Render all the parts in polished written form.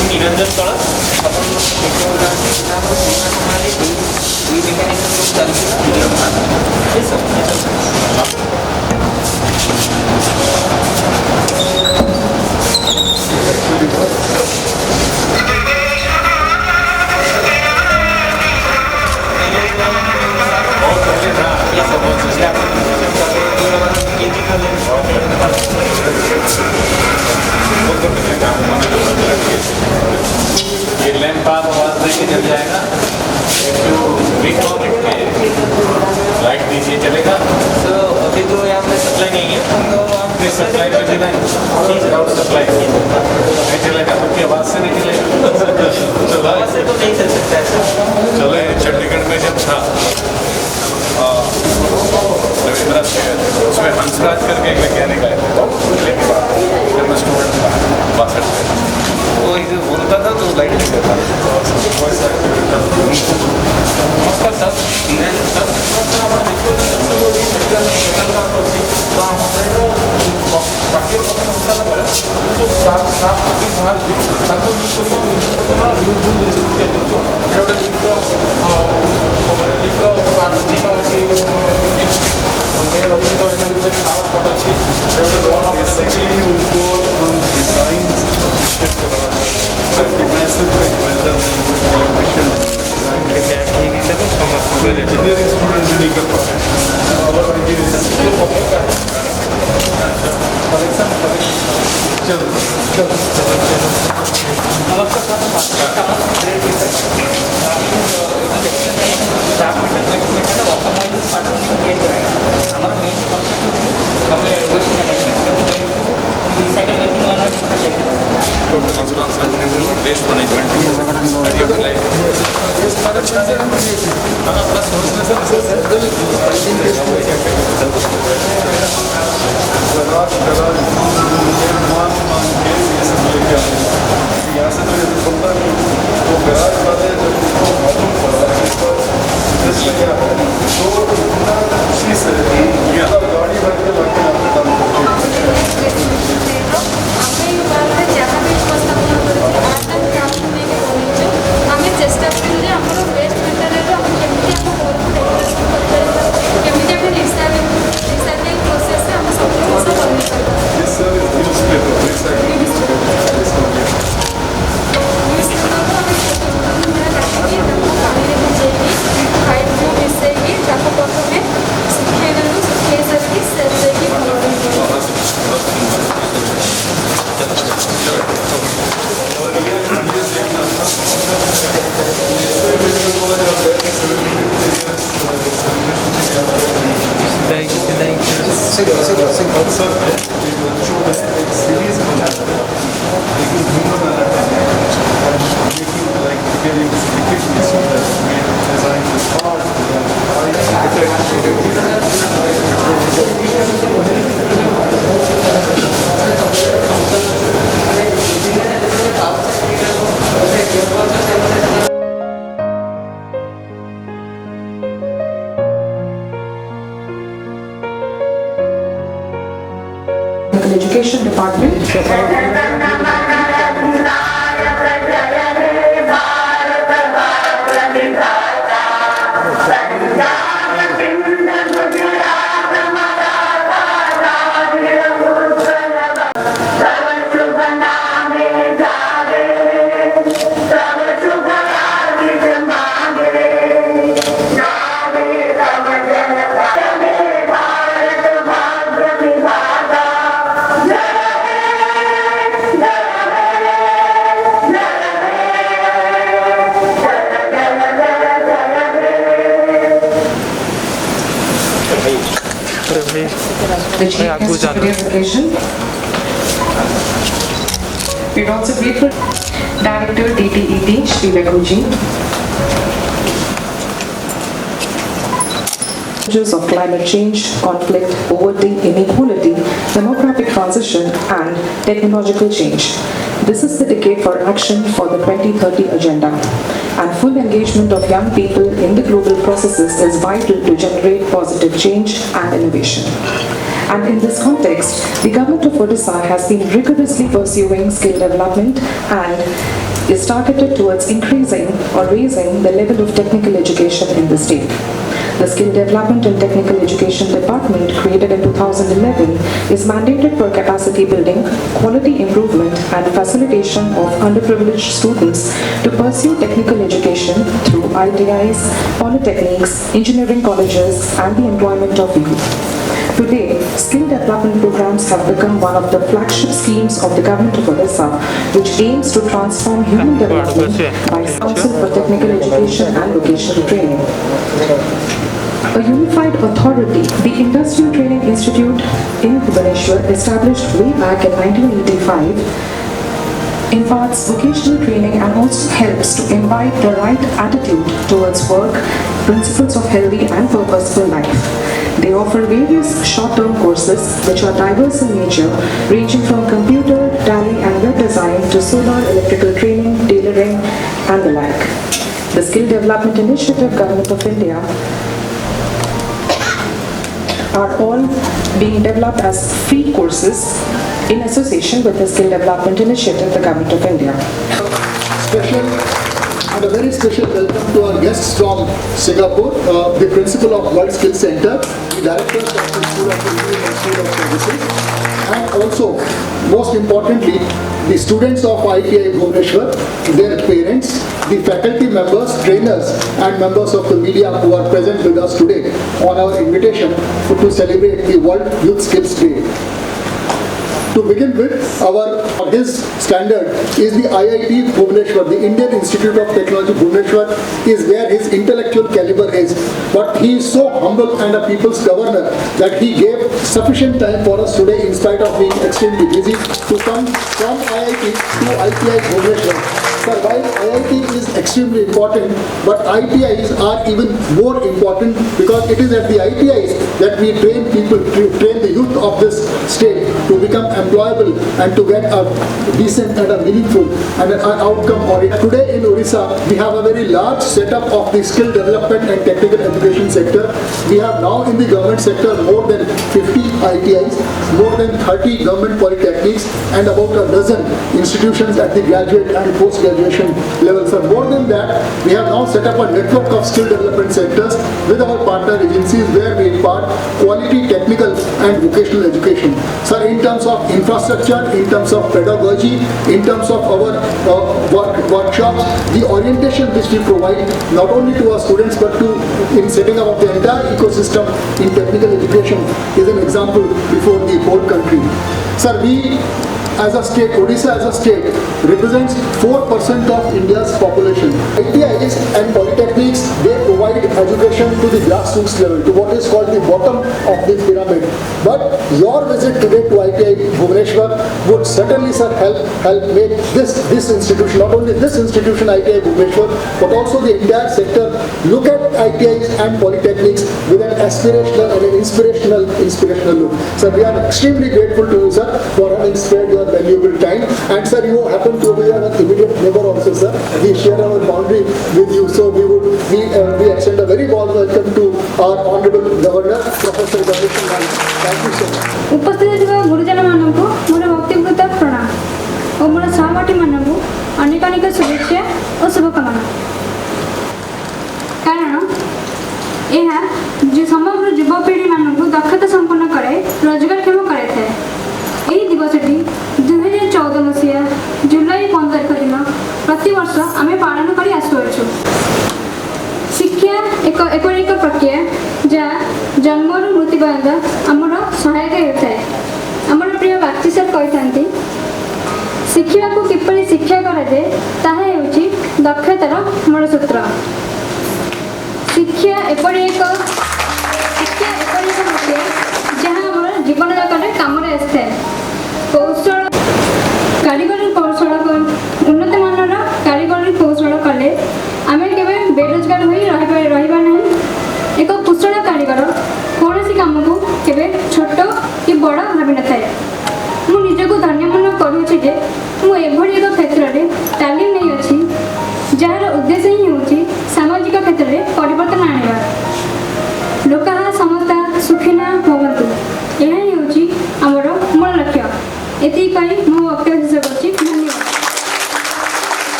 निरंजन कळा ये लैंप आप आवाज देके जल जाएगा, लाइट दीजिए चलेगा। तो अभी तो यहाँ पे सप्लाई नहीं है, तो आप सप्लाई पे चलाएं, सप्लाई नहीं चलेगा, आपकी आवाज से नहीं चलेगा। आवाज से तो नहीं चल सकता है। चले चंडीगढ़ में जब था उसमें हंसराज करके एक वैज्ञानिक आए थे, लेकिन जब मैं स्टूडेंट था 62 में, वो इसे बोलता था तो लाइट नहीं करता। नमस्कार सर, इंजीनियरिंग स्टूडेंट नहीं कर पाते और waste management Education Department. The chief guest of today's occasion. We are also grateful Director DTET Shri Vekuji. challenges of climate change, conflict, poverty, inequality, demographic transition, and technological change. This is the decade for action for the 2030 agenda, and full engagement of young people in the global processes is vital to generate positive change and innovation. And in this context, the Government of Odisha has been rigorously pursuing skill development and is targeted towards increasing or raising the level of technical education in the state. The Skill Development and Technical Education Department, created in 2011, is mandated for capacity building, quality improvement, and facilitation of underprivileged students to pursue technical education through ITIs, polytechnics, engineering colleges, and the employment of youth. Today, skill development programs have become one of the flagship schemes of the Government of Odisha, which aims to transform human development by Council for Technical Education and Vocational Training. A unified authority, the Industrial Training Institute in Bhubaneswar, established way back in 1985, imparts vocational training and also helps to imbibe the right attitude towards work, principles of healthy and purposeful life. They offer various short-term courses which are diverse in nature, ranging from computer, tally and web design to solar, electrical training, tailoring and the like. The Skill Development Initiative Government of India are all being developed as free courses in association with the Skill Development Initiative, the Government of India. Special and a very special welcome to our guests from Singapore, the principal of World Skills Center, the directors of the School of Engineering and School of Services, and also, most importantly, the students of ITI Bhubaneswar, their parents, the faculty members, trainers, and members of the media who are present with us today on our invitation to celebrate the World Youth Skills Day. To begin with, his standard is the IIT Bhubaneswar, the Indian Institute of Technology Bhubaneswar is where his intellectual caliber is. But he is so humble and a people's governor that he gave sufficient time for us today, in spite of being extremely busy, to come from IIT to ITI Bhubaneswar. Sir, while IIT is extremely important, but ITIs are even more important because it is at the ITIs that we train people, train the youth of this state to become employable and to get a decent and a meaningful and an outcome oriented. Today in Odisha, we have a very large setup of the skill development and technical education sector. We have now in the government sector more than 50 ITIs, more than 30 government polytechnics, and about a dozen institutions at the graduate and post-graduation level. So more than that, we have now set up a network of skill development centers with our partner agencies where we impart quality technical and vocational education. So in terms of infrastructure, in terms of pedagogy, in terms of our workshops, the orientation which we provide not only to our students but to in setting up of the entire ecosystem in technical education is an example before the whole country. Sir, we as a state, Odisha as a state represents 4% of India's population. ITIs and polytechnics, they provide education to the grassroots level, to what is called the bottom of the pyramid. But your visit today to ITI Bhubaneswar would certainly, sir, help make this institution, not only this institution ITI Bhubaneswar, but also the entire sector look at ITIs and polytechnics with an aspirational and an inspirational look. So we are extremely grateful to you, sir, for having spared your valuable time. And sir, you happen to be an immediate neighbor also, sir. We share our boundary with you, so we extend a very warm welcome to our Honorable Governor, Professor Govt. Thank you so much. उपस्थित ଥିବା ଗୁରୁଜନ ମାନଙ୍କୁ ମୋର ଭକ୍ତିପୂତ ପ୍ରଣାମ ଓ ମୋର ସହପାଠୀ ମାନଙ୍କୁ ଅନେକ ଅନେକ ଶୁଭେଚ୍ଛା ଓ ଶୁଭକାମନା। କାରଣ ଏହା ଯେ ସମଗ୍ର ଯୁବପିଢ଼ି ମାନଙ୍କୁ ଦକ୍ଷତା ସମ୍ପନ୍ନ କରାଇ ରୋଜଗାରକ୍ଷମ କରାଇଥାଏ। ଏହି ଦିବସଟି 2014 ମସିହା ଜୁଲାଇ 15 ଦିନ ପ୍ରତିବର୍ଷ ଆମେ ପାଳନ କରି ଆସୁଅଛୁ। ଶିକ୍ଷା ଏପରି ଏକ ପ୍ରକ୍ରିୟା ଯାହା ଜନ୍ମରୁ ମୃତ୍ୟୁ ପର୍ଯ୍ୟନ୍ତ ଆମର ସହାୟକ ହେଉଥାଏ। ଆମର ପ୍ରିୟ ବାକ୍ତି ସାର୍ କହିଥାନ୍ତି, ଶିଖିବାକୁ କିପରି ଶିକ୍ଷା କରାଯାଏ ତାହା ହେଉଛି ଦକ୍ଷତାର ମୂଳସୂତ୍ର। ଶିକ୍ଷା ଏପରି ଏକ ପ୍ରକ୍ରିୟା ଯାହା ଆମର ଜୀବନ ଯାକରେ କାମରେ ଆସିଥାଏ। କାରିଗରୀ କୌଶଳ ଉନ୍ନତମାନର କାରିଗରୀ କୌଶଳ କଲେ ଆମେ କେବେ ବେରୋଜଗାର ହୋଇ ରହିବା ନାହିଁ। ଏକ କୁଶଳ କାରିଗର କ୍ଷେତ୍ରରେ ପରିବର୍ତ୍ତନ ଆଣିବା। ଲୋକାଃ ସମସ୍ତା ସୁଖିନଃ ଭବନ୍ତୁ, ଏହା ହିଁ ହେଉଛି ଆମର ମୂଳ ଲକ୍ଷ୍ୟ। ଏତିକି କହି ମୁଁ ବକ୍ତବ୍ୟ ଶେଷ କରୁଛି। ଧନ୍ୟବାଦ।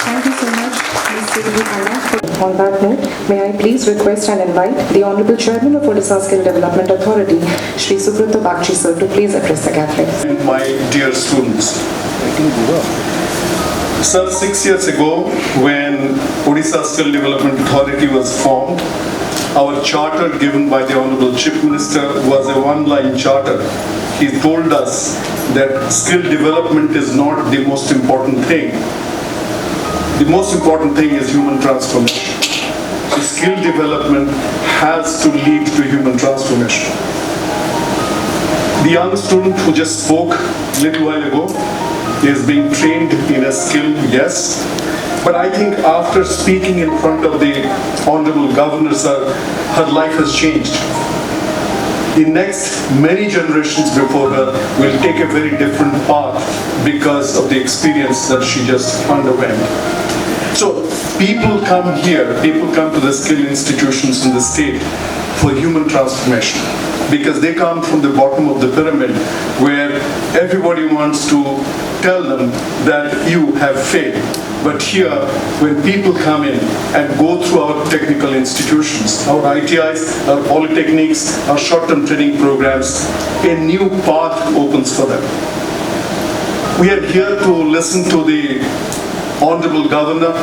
Thank you so much, Ms. Siri Anna. On that note, may I please request and invite the Honorable Chairman of Odisha Skill Development Authority, Shri Subrata Bagchi sir, to please address the gathering. My dear students, sir, 6 years ago when Odisha Skill Development Authority was formed, our charter given by the Honorable Chief Minister was a one-line charter. He told us that skill development is not the most important thing. The most important thing is human transformation. So skill development has to lead to human transformation. The young student who just spoke a little while ago is being trained in a skill, yes. But I think after speaking in front of the Honorable Governor, sir, her life has changed. The next many generations before her will take a very different path because of the experience that she just underwent. So people come here, people come to the skill institutions in the state for human transformation because they come from the bottom of the pyramid where everybody wants to tell them that you have failed. But here, when people come in and go through our technical institutions, our ITIs, our polytechnics, our short-term training programs, a new path opens for them. We are here to listen to the Honorable Governor,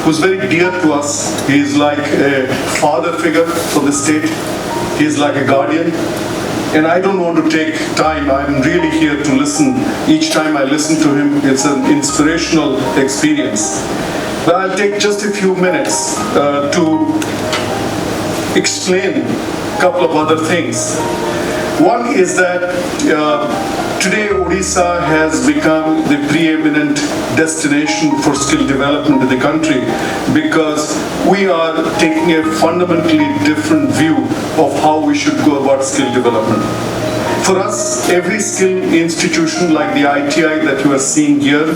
who's very dear to us. He is like a father figure for the state. He is like a guardian. And I don't want to take time. I'm really here to listen. Each time I listen to him, it's an inspirational experience. But I'll take just a few minutes to explain a couple of other things. One is that today Odisha has become the preeminent destination for skill development in the country because we are taking a fundamentally different view of how we should go about skill development. For us, every skill institution like the ITI that you are seeing here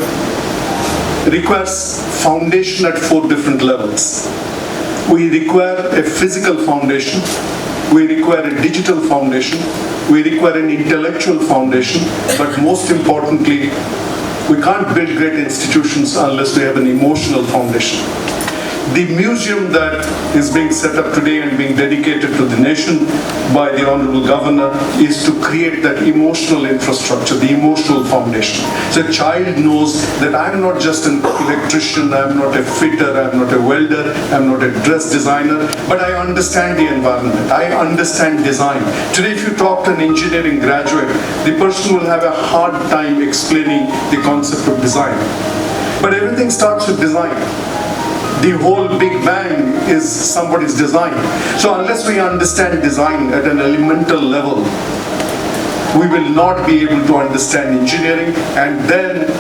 requires foundation at 4 different levels. We require a physical foundation, we require a digital foundation, we require an intellectual foundation, but most importantly, we can't build great institutions unless we have an emotional foundation. The museum that is being set up today and being dedicated to the nation by the Honorable Governor is to create that emotional infrastructure, the emotional foundation. So a child knows that I'm not just an electrician, I'm not a fitter, I'm not a welder, I'm not a dress designer, but I understand the environment, I understand design. Today if you talk to an engineering graduate, the person will have a hard time explaining the concept of design. But everything starts with design. The whole Big Bang is somebody's design. So unless we understand design at an elemental level, we will not be able to understand engineering, and then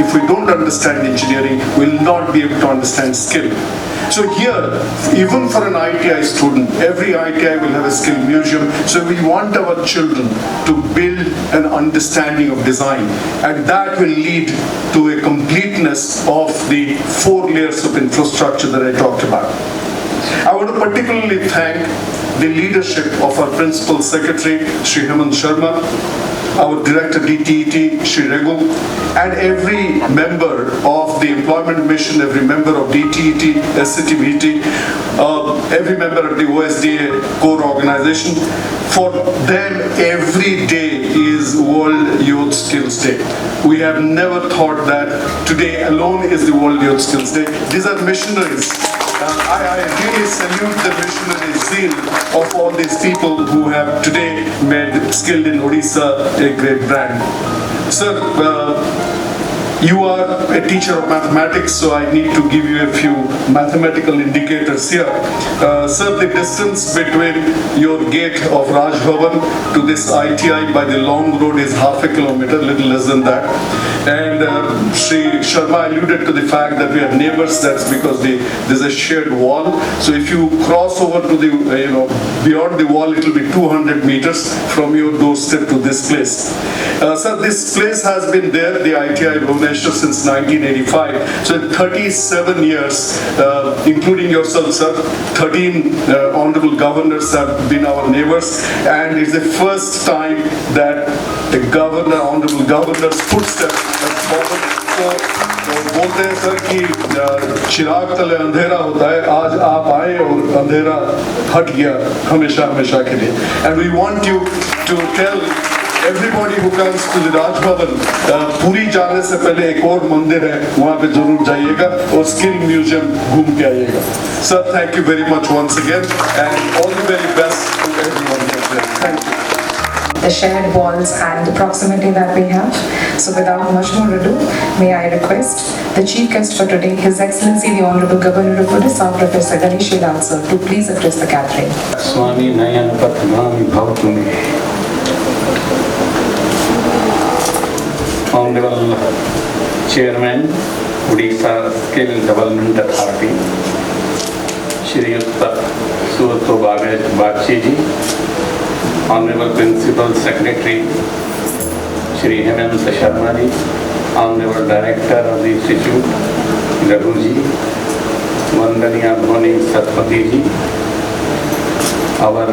if we don't understand engineering, we will not be able to understand skill. So here, even for an ITI student, every ITI will have a skill museum. So we want our children to build an understanding of design, and that will lead to a completeness of the 4 layers of infrastructure that I talked about. I want to particularly thank the leadership of our Principal Secretary, Shri Hemant Sharma, our Director DTET, Shri Raghu, and every member of the Employment Mission, every member of DTET, SCTBT, every member of the OSDA core organization. For them, every day is World Youth Skills Day. We have never thought that today alone is the World Youth Skills Day. These are missionaries. I really salute the missionary zeal of all these people who have today made Skilled in Odisha a great brand. Sir, you are a teacher of mathematics, so I need to give you a few mathematical indicators here. Sir, the distance between your gate of Raj Bhavan to this ITI by the long road is half a kilometer, little less than that. And Shri Sharma alluded to the fact that we are neighbors. That's because there's a shared wall. So if you cross over to the, beyond the wall, it will be 200 meters from your doorstep to this place. Sir, this place has been there, the ITI Bhubaneswar, Minister since 1985. So in 37 years, including yourself, sir, 13 honorable governors have been our neighbors, and it's the first time that the governor, honorable governor's footsteps have followed. तो बोलते हैं sir कि चिराग तले अंधेरा होता है, आज आप आए और अंधेरा हट गया हमेशा हमेशा के लिए. And we want you to tell everybody who comes to the Raj Bhavan, पूरी जाने से पहले एक और मंदिर है, वहाँ पे जरूर जाइएगा और स्किल म्यूजियम घूम के आइएगा. Sir, thank you very much once again, and all the very best to everyone here. Thank you. The shared bonds and the proximity that we have. So without much more ado, may I request the chief guest for today, His Excellency the Honorable Governor of Odisha, Professor Ganesh sir, to please address the gathering. Swami Nayan Patnami Bhavtumi. Honorable Chairman, Odisha Skill Development Authority, Shri Yutta Suvato Bagchi ji, Honorable Principal Secretary, Shri Hemant Sharma ji, Honorable Director of the Institute, Raghu ji, Vandaniya Bhoni Satpati ji, our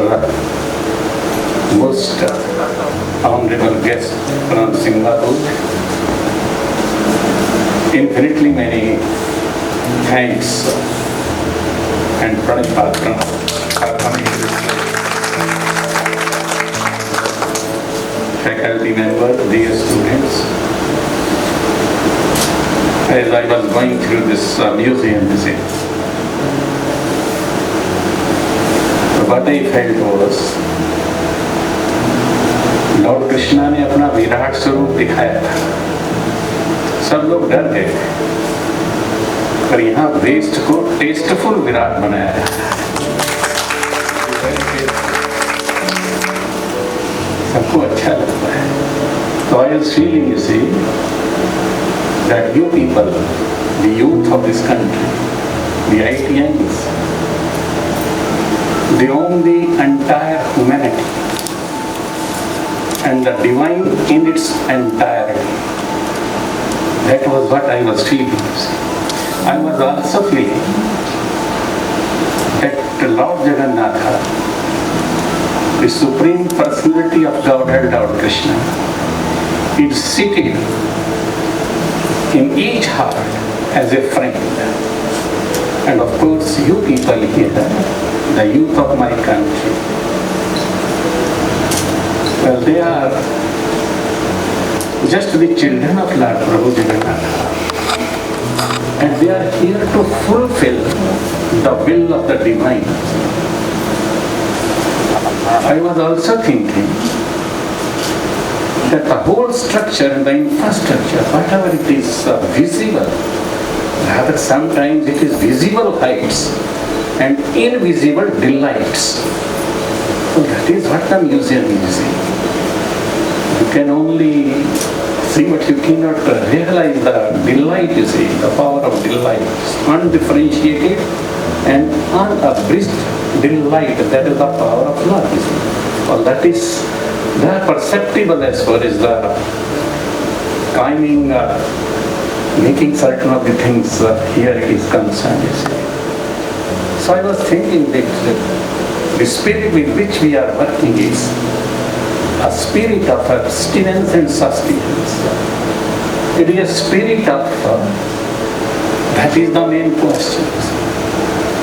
most honorable guest from Singapore, infinitely many thanks and pranam for coming to this place. Faculty members, dear students, as I was going through this museum visit, what I felt was Lord Krishna ने अपना विराट स्वरूप दिखाया था, सब लोग डर गए थे, पर यहाँ वेस्ट को टेस्टफुल विराट बनाया है. सबको अच्छा लगता है. So I was feeling, you see, that you people, the youth of this country, the ITIs, they own the entire humanity and the divine in its entirety. That was what I was feeling. I was also feeling that Lord Jagannatha, the Supreme Personality of Godhead, Lord Krishna, is seated in each heart as a friend. And of course, you people here, the youth of my country, well, they are just the children of Lord Prabhu Jagannatha, and they are here to fulfill the will of the divine. I was also thinking that the whole structure and the infrastructure, whatever it is visible, rather sometimes it is visible heights and invisible delights. So that is what the museum is. You can only see, but you cannot realize the delight, you see, the power of delight, undifferentiated and unabridged delight, that is the power of love, you see. Well, that is perceptible as far as the timing, making certain of the things here it is concerned, you see. So I was thinking that the spirit with which we are working is a spirit of abstinence and sustenance. It is a spirit of, that is the main question.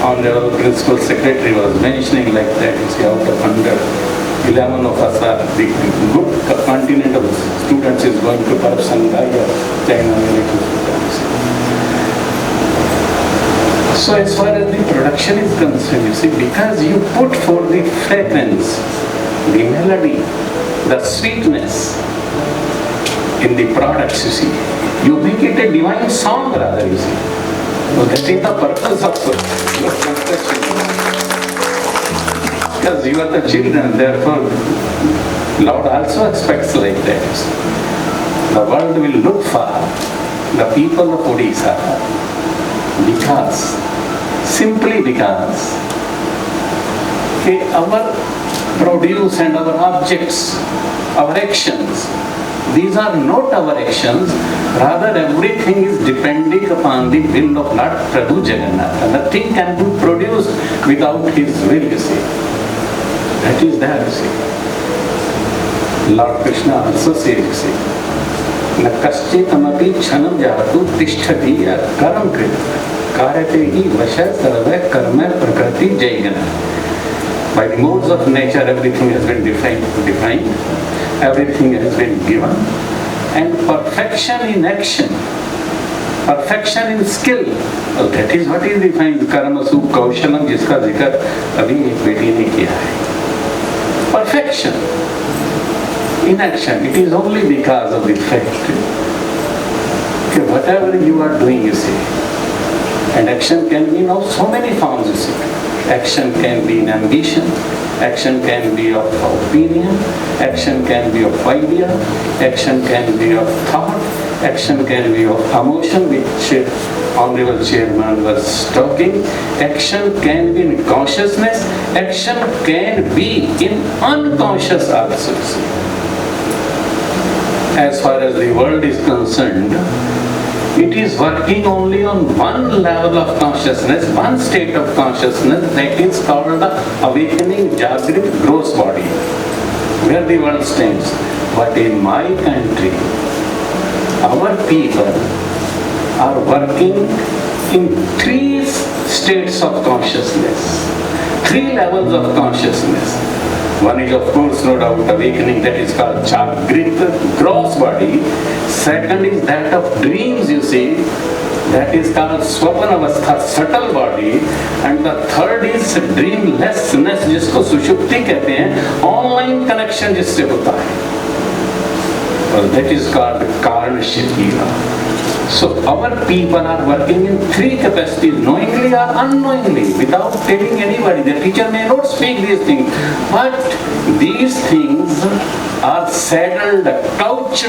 Honorable Principal Secretary was mentioning like that, you see, out of 111 of us are, the good continent of students is going to perhaps Shanghai or China. So as far as the production is concerned, you see, because you put for the fragrance, the melody, the sweetness in the products, you see, you make it a divine song rather, you see. So that is the purpose of your construction. Because you are the children, therefore Lord also expects like that. The world will look for the people of Odisha simply because our produce and our objects, our actions. These are not our actions, rather everything is depending upon the will of Lord Prabhu Jagannath. Nothing can be produced without his will, you see. That is there, you see. Lord Krishna also says, you see, न कश्चितमपि क्षणं जातु तिष्ठति कर्म कृत कार्यते हि वशः सर्वः कर्म प्रकृति जयगण. By the modes of nature, everything has been defined, everything has been given, and perfection in action, perfection in skill, well, that is what is defined. कर्म सुख कौशलम, जिसका जिक्र अभी एक बेटी ने किया है. Perfection in action, it is only because of the fact that whatever you are doing, you see, and action can be of so many forms, you see. Action can be in ambition, action can be of opinion, action can be of idea, action can be of thought, action can be of emotion, which Honorable Chairman was talking. Action can be in consciousness, action can be in unconscious also. As far as the world is concerned, it is working only on one level of consciousness, one state of consciousness, that is called the awakening Jagrit gross body, where the world stands. But in my country, our people are working in three states of consciousness, three levels of consciousness. One is, of course, no doubt, awakening, that is called Jagrit gross body. Second is that of dreams, you see, that is called Swapanavastha, subtle body. And the third is dreamlessness, जिसको सुषुप्ति कहते हैं, online connection जिससे होता है. Well, that is called Karna Shakira. So our people are working in three capacities, knowingly or unknowingly, without telling anybody. The teacher may not speak these things, but these things are settled, couched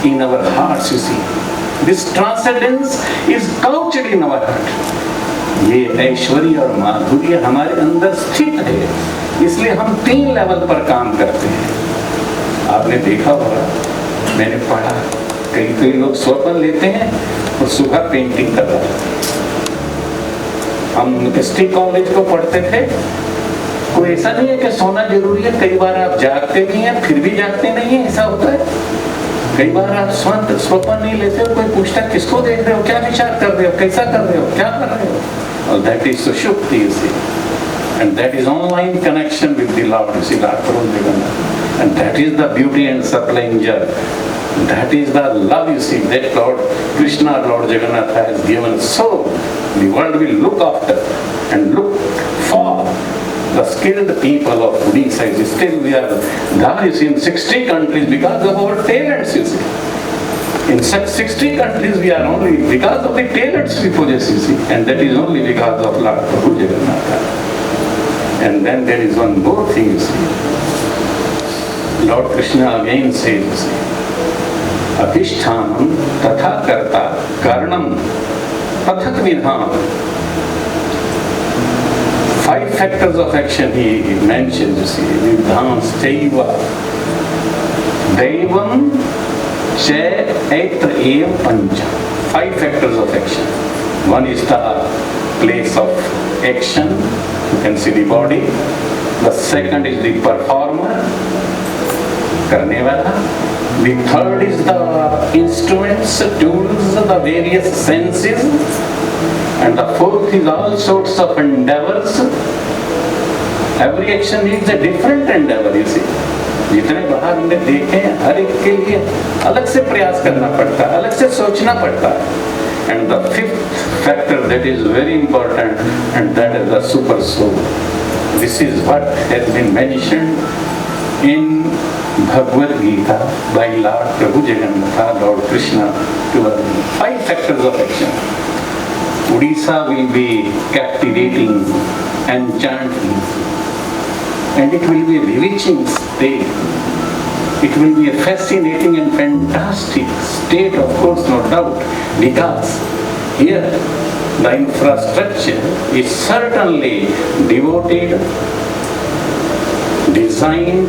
in our hearts, you see. This transcendence is couched in our heart. ये ऐश्वर्य और माधुर्य हमारे अंदर स्थित है, इसलिए हम तीन लेवल पर काम करते हैं. आपने देखा होगा, मैंने पढ़ा, कई लोग स्वप्न लेते हैं और सुबह पेंटिंग कर रहे हैं. हम हिस्ट्री कॉलेज को पढ़ते थे, कोई ऐसा नहीं है कि सोना जरूरी है. कई बार आप जागते भी हैं, फिर भी जागते नहीं है, ऐसा होता है. कई बार आप स्वप्न नहीं लेते हो, कोई पूछता है किसको देख रहे हो, क्या विचार कर रहे हो, कैसा कर रहे हो, क्या कर रहे हो. और दैट इज सुषुप्ति, you see. And that is online connection with the Lord, you see, Lord Prabhu Jagannath. And that is the beauty and supplying joy. That is the love, you see, that Lord Krishna, Lord Jagannath has given. So the world will look after and look for the skilled people of Odisha. Still we are there, you see, in 60 countries because of our talents, you see. In such 60 countries we are only because of the talents we possess, you see. And that is only because of Lord Prabhu Jagannath. And then there is one more thing, you see. Lord Krishna again says, you see, Adhishthanam tatha karta karanam pathak vidham. 5 factors of action he mentions, you see. Vidham staiva devam cha etra evam pancha. 5 factors of action. One is the place of action, you can see the body. The second is the performer, karne wala. The third is the instruments, tools, the various senses. And the fourth is all sorts of endeavors. Every action needs a different endeavor, you see. जितने बाहर हमने देखे हैं, हर एक के लिए अलग से प्रयास करना पड़ता है, अलग से सोचना पड़ता है. And the fifth factor that is very important, and that is the super soul. This is what has been mentioned in Bhagavad Gita by Lord Prabhu Jagannath, Lord Krishna, to us. 5 factors of action. Odisha will be captivating, enchanting, and it will be a bewitching state. It will be a fascinating and fantastic state, of course, no doubt, because here the infrastructure is certainly devoted designed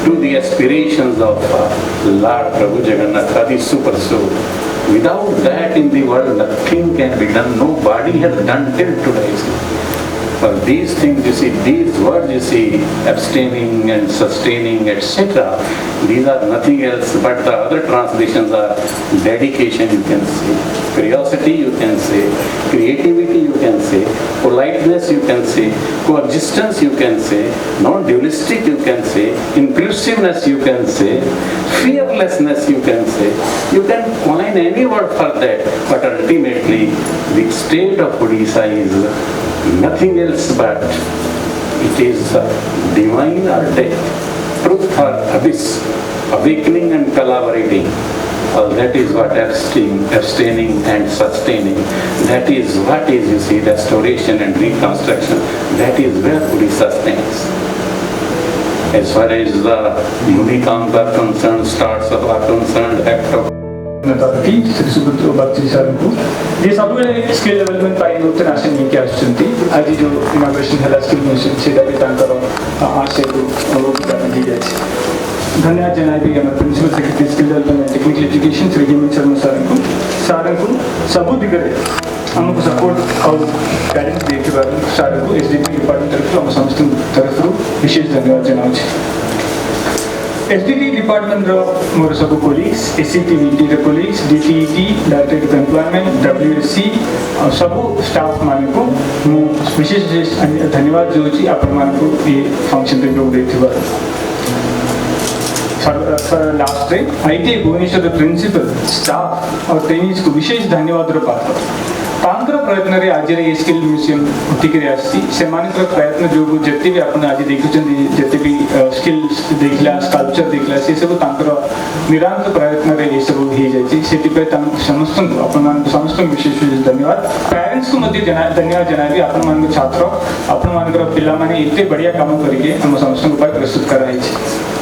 to the aspirations of Lord Prabhu Jagannath, Adi Super Soul. Without that in the world, nothing can be done. Nobody has done till today. For these things, you see, these words, you see, abstaining and sustaining, etc., these are nothing else but the other translations are dedication, you can say, curiosity, you can say, creativity, you can say, politeness, you can say, coexistence, you can say, non-dualistic, you can say, inclusiveness, you can say, fearlessness, you can say. You can coin any word for that, but ultimately, the state of Odisha is nothing else but it is divine or death, truth or abyss, awakening and collaborating. That is what abstaining and sustaining. That is what is, you see, restoration and reconstruction. That is where Odisha stands. As far as the unicorns are concerned, stars are concerned, act of Shri Subrata Bagchi sir को ये सब skill development पाई नूतन आशा नहीं क्या आसुचंती आज जो inauguration हला skill mission सेटा भी तांकर आशय को रोकना दी जाए धन्यवाद जनाबी हमारे principal secretary skill development and technical education Shri गेमिंग शर्मा सर को सब दिगरे हमको सपोर्ट और गाइडेंस देते बारे सर को एसडीपी डिपार्टमेंट तरफ हम समस्त तरफ विशेष धन्यवाद जनाऊँ SDT department मोर सब कोलीग्स SCTVT रे colleagues DTET directorate of employment WSC सब स्टाफ मान को विशेष धन्यवाद जो आपण मान को ये फंक्शन रे जोग देथिबा लास्ट रे ITI भुवनेश्वर प्रिंसिपल स्टाफ और ट्रेनीज को विशेष धन्यवाद रो पात्र तांकर प्रयत्न रे आज रे स्किल म्यूजियम उठिकरी आसी से मानकर प्रयत्न जो जति भी आपण आज देखुचंदी जति भी स्किल्स देखला स्कल्पचर देखला से सब तांकर निरंतर प्रयत्न रे ये सब ही जाई सेति पे समस्त आपण मान समस्त विशेष धन्यवाद पेरेंट्स को मध्ये धन्यवाद जनाबी आपण मान छात्र आपण मान पिला माने इतने बढ़िया काम करके हम समस्त को प्रस्तुत कराई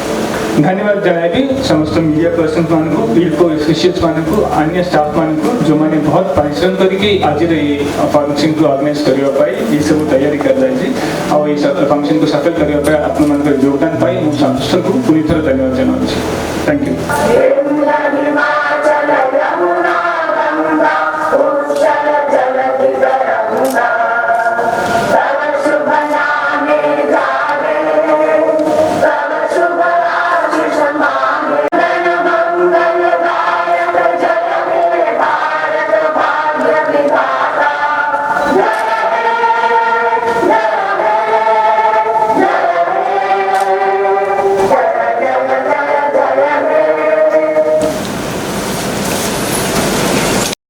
धन्यवाद जनाबी समस्त मीडिया पर्सन मान को फील्ड को ऑफिशियल्स मान को अन्य स्टाफ मान को जो माने बहुत परिश्रम करके आज ये फंक्शन को ऑर्गेनाइज करियो पाई ये सब तैयारी कर रही थी और ये फंक्शन को सफल करियो पाई अपन मान को योगदान पाई हम समस्त को पूरी तरह धन्यवाद जनाऊँ थैंक यू